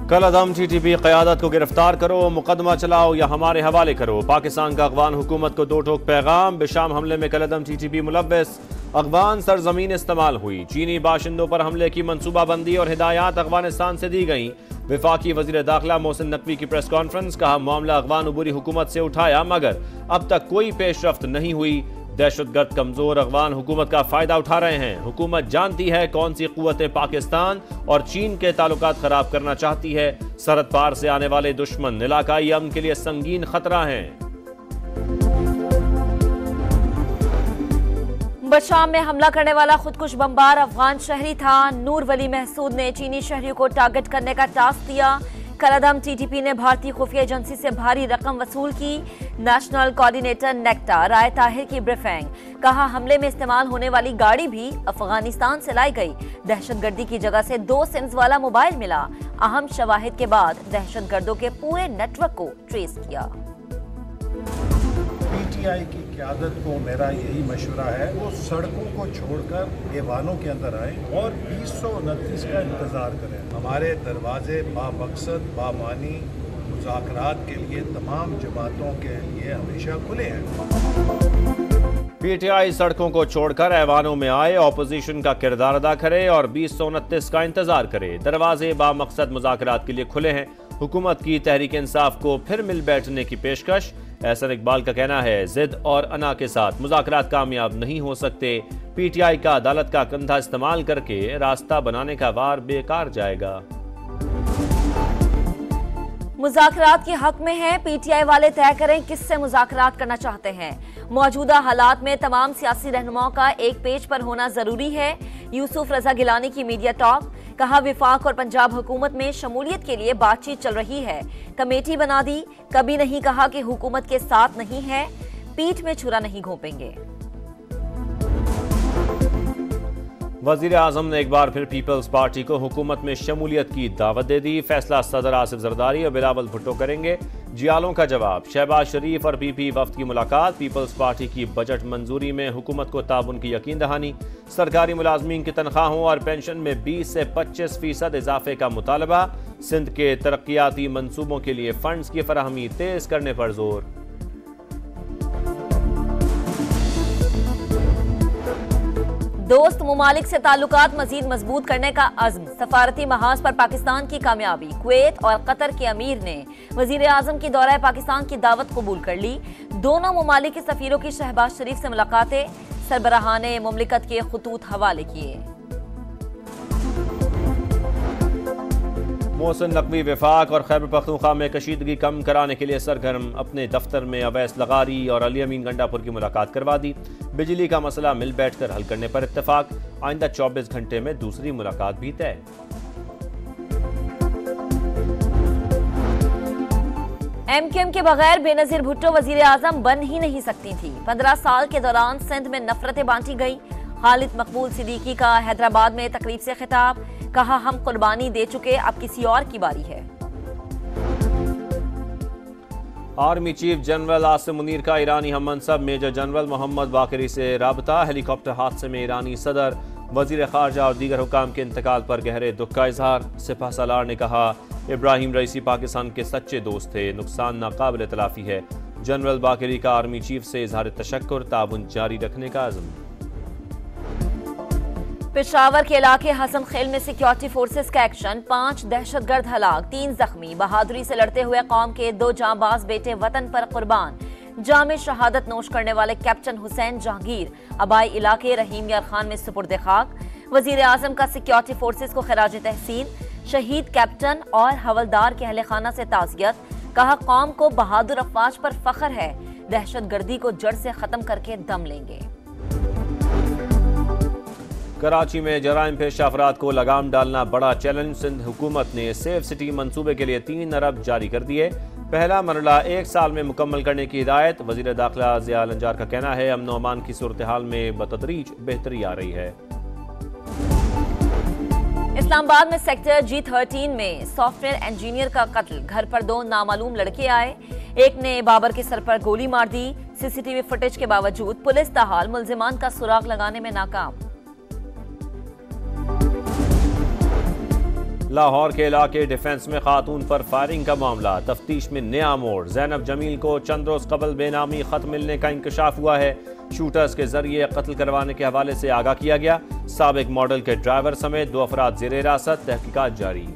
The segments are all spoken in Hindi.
कलअदम टीटीपी क़यादत को गिरफ्तार करो, मुकदमा चलाओ या हमारे हवाले करो। पाकिस्तान का अफगान हुकूमत को दो टोक पैगाम। बेशाम हमले में कलअदम टीटीपी मुलव्वस, अफगान सरजमीन इस्तेमाल हुई। चीनी बाशिंदों पर हमले की मनसूबाबंदी और हिदायत अफगानिस्तान से दी गई। वफाकी वजीर दाखिला मोहसिन नकवी की प्रेस कॉन्फ्रेंस, कहा मामला अफगान अबूरी हुकूमत से उठाया मगर अब तक कोई पेशरफ्त नहीं हुई। दहशतगर्द कमजोर अफगान हुकूमत का फायदा उठा रहे हैं। हुकूमत जानती है कौन सी कुव्वतें पाकिस्तान और चीन के ताल्लुकात खराब करना चाहती है। सरहद पार से आने वाले दुश्मन इलाकाई अमन के लिए संगीन खतरा हैं। बशाम में हमला करने वाला खुदकुश बमबार अफगान शहरी था। नूर वली महसूद ने चीनी शहरियों को टारगेट करने का टास्क दिया। कलअदम टीटीपी ने भारतीय खुफिया एजेंसी से भारी रकम वसूल की। नेशनल कोऑर्डिनेटर नेक्टा राय ताहिर की ब्रीफिंग, कहा हमले में इस्तेमाल होने वाली गाड़ी भी अफगानिस्तान से लाई गई। दहशतगर्दी की जगह से 2 सिम्स वाला मोबाइल मिला। अहम शवाहिद के बाद दहशतगर्दों के पूरे नेटवर्क को ट्रेस किया। पीटीआई की क़यादत को मेरा यही मशवरा है, वो सड़कों को छोड़कर ऐवानों के अंदर आए और 2029 का इंतज़ार करें। हमारे दरवाजे बामकसद बामानी मुज़ाकरात के लिए तमाम जमातों के लिए हमेशा खुले हैं। पीटीआई सड़कों को छोड़कर ऐवानों में आए, ऑपोजिशन का किरदार अदा करे और 2029 का इंतजार करे। दरवाजे बामकसद मुज़ाकरात के लिए खुले हैं। हुकूमत की तहरीक इंसाफ को फिर मिल बैठने की पेशकश। एहसन इकबाल का कहना है जिद और अना के साथ मुज़ाकरात कामयाब नहीं हो सकते। पीटीआई का अदालत का कंधा इस्तेमाल करके रास्ता बनाने का वार बेकार जाएगा। मुज़ाकरात के हक में है। पीटीआई वाले तय करें किससे मुज़ाकरात करना चाहते हैं। मौजूदा हालात में तमाम सियासी रहनुमाओं का एक पेज पर होना जरूरी है। यूसुफ रजा गिलानी की मीडिया टॉक, कहा विफाक और पंजाब हुकूमत में शमूलियत के लिए बातचीत चल रही है। कमेटी बना दी, कभी नहीं कहा कि हुकूमत के साथ नहीं है। पीठ में छुरा नहीं घोंपेंगे। वजीर आजम ने एक बार फिर पीपल्स पार्टी को हुकूमत में शमूलियत की दावत दे दी। फैसला सदर आसिफ जरदारी और बिलावल भुट्टो करेंगे। जियालों का जवाब, शहबाज शरीफ और पीपी वफ्द की मुलाकात। पीपल्स पार्टी की बजट मंजूरी में हुकूमत को ताउन की यकीन दहानी। सरकारी मुलाजमीन की तनख्वाहों और पेंशन में 20 से 25% इजाफे का मुतालबा। सिंध के तरक्याती मंसूबों के लिए फंड्स की फराहमी तेज करने पर जोर। दोस्त मुमालिक से ताल्लुकात मजीद मजबूत करने का अज़्म। सफारती महाज पर पाकिस्तान की कामयाबी। कुवैत और कतर के अमीर ने वजीर आजम की दौरा पाकिस्तान की दावत कबूल कर ली। दोनों मुमालिक के सफीरों की शहबाज शरीफ से मुलाकातें। सरबराहाने मुमलिकत के खतूत हवाले किए। मोहसिन नकवी वफाक और खैबर पख्तूनख्वा में कशीदगी कम कराने के लिए सरगर्म। अपने दफ्तर में अवैस लगारी और अली अमीन गंडापुर की मुलाकात करवा दी। बिजली का मसला मिल बैठकर हल करने पर इत्तेफाक। आइंदा 24 घंटे में दूसरी मुलाकात भी तय। एमकेएम के बगैर बेनजीर भुट्टो वजीर आजम बन ही नहीं सकती थी। 15 साल के दौरान सिंध में नफरतें बांटी गई। खालिद मकबूल सिद्दीकी का हैदराबाद में तकरीब से खिताब, कहा हम कुर्बानी दे चुके, अब किसी और की बारी है। Army chief general Asim Munir का ईरानी हम मनसब मेजर जनरल मोहम्मद बाकरी से राबता। हेलीकॉप्टर हादसे में ईरानी सदर, वजीर खारजा और दीगर हुकाम के इंतकाल पर गहरे दुख का इजहार। सिपह सालार ने कहा इब्राहिम रईसी पाकिस्तान के सच्चे दोस्त थे, नुकसान नाकाबिल तलाफी है। जनरल बाकरी का आर्मी चीफ से इजहार तशक्कुर, ताउन जारी रखने का अज़्म। पेशावर के इलाके हसन खेल में सिक्योरिटी फोर्सेस का एक्शन। 5 दहशतगर्द हलाक, 3 जख्मी। बहादुरी से लड़ते हुए कौम के 2 जांबाज बेटे वतन पर कुर्बान। जामे शहादत नोश करने वाले कैप्टन हुसैन जहांगीर आबाई इलाके रहीम यार खान में सुपुर्द खाक। वजीर आजम का सिक्योरिटी फोर्सेस को खराज तहसीन। शहीद कैप्टन और हवलदार के अहले खाना से ताज़ियत, कहा कौम को बहादुर अफवाज पर फख्र है। दहशतगर्दी को जड़ से खत्म करके दम लेंगे। कराची में जराइम पेश अफराद को लगाम डालना बड़ा चैलेंज। सिंध हुकूमत ने सेफ सिटी मंसूबे के लिए 3 अरब जारी कर दिए। पहला मरला 1 साल में मुकम्मल करने की हिदायत। वजीर दाखिला ज़िया लंजार का कहना है अमन अमान की सूरत हाल में बतदरीज बेहतरी आ रही है। इस्लामाबाद में सेक्टर G13 में सॉफ्टवेयर इंजीनियर का कत्ल। घर पर 2 नामालूम लड़के आए, एक ने बाबर के सर पर गोली मार दी। सीसीटीवी फुटेज के बावजूद पुलिस ताहाल मुल्जिमान का सुराग लगाने में नाकाम। लाहौर के इलाके डिफेंस में खातून पर फायरिंग का मामला, तफ्तीश में नया मोड़। जैनब जमील को चंद रोज कबल बेनामी खत मिलने का इंकशाफ हुआ है। शूटर्स के जरिए कत्ल करवाने के हवाले से आगाह किया गया। साबिक मॉडल के ड्राइवर समेत 2 अफराद जेर हिरासत, तहकीकात जारी।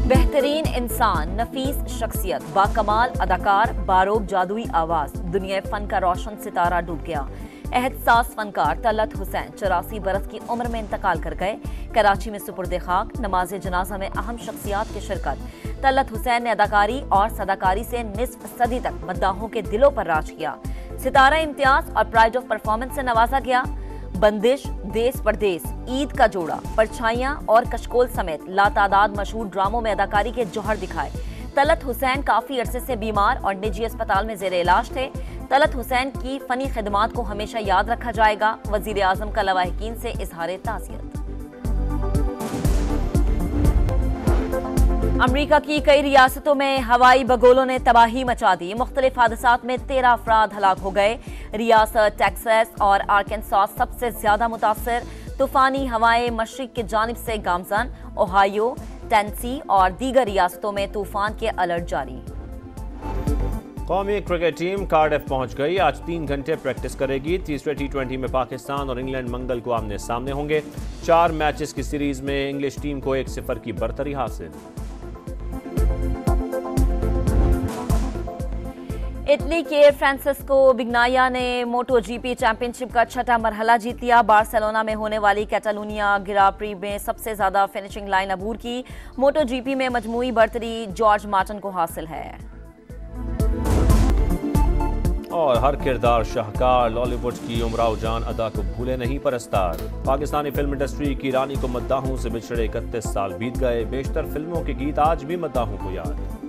बेहतरीन इंसान, नफीस शख्सियत, बाकमाल अदाकार, बारोब जादुई आवाज, दुनिया फन का रोशन सितारा डूब गया। एहसास फनकार तलत हुसैन 84 बरस की उम्र में इंतकाल कर गए। कराची में सुपुर्द खाक, नमाज जनाजा में अहम शख्सियात की शिरकत। तलत हुसैन ने अदाकारी और सदाकारी से निस्फ सदी तक मद्दाहों के दिलों पर राज किया। सितारा इम्तियाज और प्राइड ऑफ परफॉर्मेंस से नवाजा गया। बंदिश, देश परदेस, ईद का जोड़ा, परछाइयां और कशकोल समेत लातादाद मशहूर ड्रामों में अदाकारी के जौहर दिखाए। तलत हुसैन काफी अरसे से बीमार और निजी अस्पताल में जेर इलाज थे। तलत हुसैन की फनी खिदमात को हमेशा याद रखा जाएगा। वजीर आजम का लवाहिकीन से इजहार ताज़ियत। अमरीका की कई रियासतों में हवाई बगोलों ने तबाही मचा दी। मुख्तलिफ हादसात में 13 अफराद हलाक हो गए। रियासत टेक्सास और आर्कनसास सबसे ज्यादा मुतासर। तूफानी हवाएं मशरिक की जानिब से गामजन, ओहायो, टेनेसी और दीगर रियासतों में तूफान के अलर्ट जारी। कौमी क्रिकेट टीम कार्डिफ पहुंच गई। आज 3 घंटे प्रैक्टिस करेगी। तीसरे T20 में पाकिस्तान और इंग्लैंड मंगल को आमने सामने होंगे। 4 मैचेस की सीरीज में इंग्लिश टीम को 1-0 की बरतरी हासिल। इटली के फ्रांसिस्को बिग्नाया ने मोटो जीपी चैंपियनशिप का 6ठा मरहला जीत लिया। बार्सिलोना में होने वाली कैटालूनिया ग्रां प्री में सबसे ज्यादा फिनिशिंग लाइन अबूर की। मोटो जीपी में मजमूई बरतरी जॉर्ज मार्टिन को हासिल है। और हर किरदार शाहकार, लॉलीवुड की उमराव जान अदा को भूले नहीं परस्तार। पाकिस्तानी फिल्म इंडस्ट्री की रानी को मद्दाहों से बिछड़े 31 साल बीत गए। बेशतर फिल्मों के गीत आज भी मद्दाहों को याद।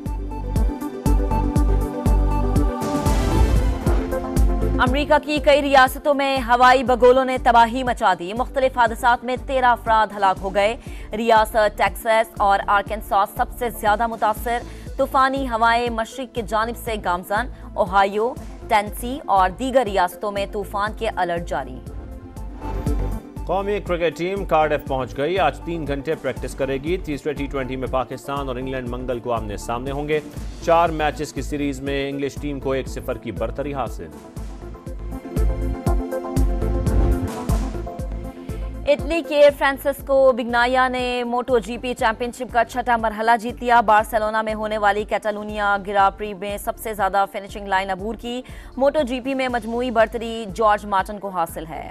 अमरीका की कई रियासतों में हवाई बगोलों ने तबाही मचा दी। मुख्तलिफ हादसात में 13 अफराद हलाक हो गए। रियासत टेक्सास और आर्कनसास सबसे ज्यादा मुतासर। तूफानी हवाएं मशरिक की जानिब से गामजन, ओहायो, टेनेसी और दीगर रियासतों में तूफान के अलर्ट जारी। कौमी क्रिकेट टीम कार्डिफ पहुंच गई। आज 3 घंटे प्रैक्टिस करेगी। तीसरे T20 में पाकिस्तान और इंग्लैंड मंगल को आमने सामने होंगे। 4 मैचेस की सीरीज में इंग्लिश टीम को 1-0 की बरतरी हासिल। इटली के फ्रांसिस्को बिग्नाया ने मोटो जीपी चैंपियनशिप का 6ठा मरहला जीत लिया। बार्सिलोना में होने वाली कैटालूनिया ग्रां प्री में सबसे ज्यादा फिनिशिंग लाइन अबूर की। मोटो जीपी में मजमूई बरतरी जॉर्ज मार्टिन को हासिल है।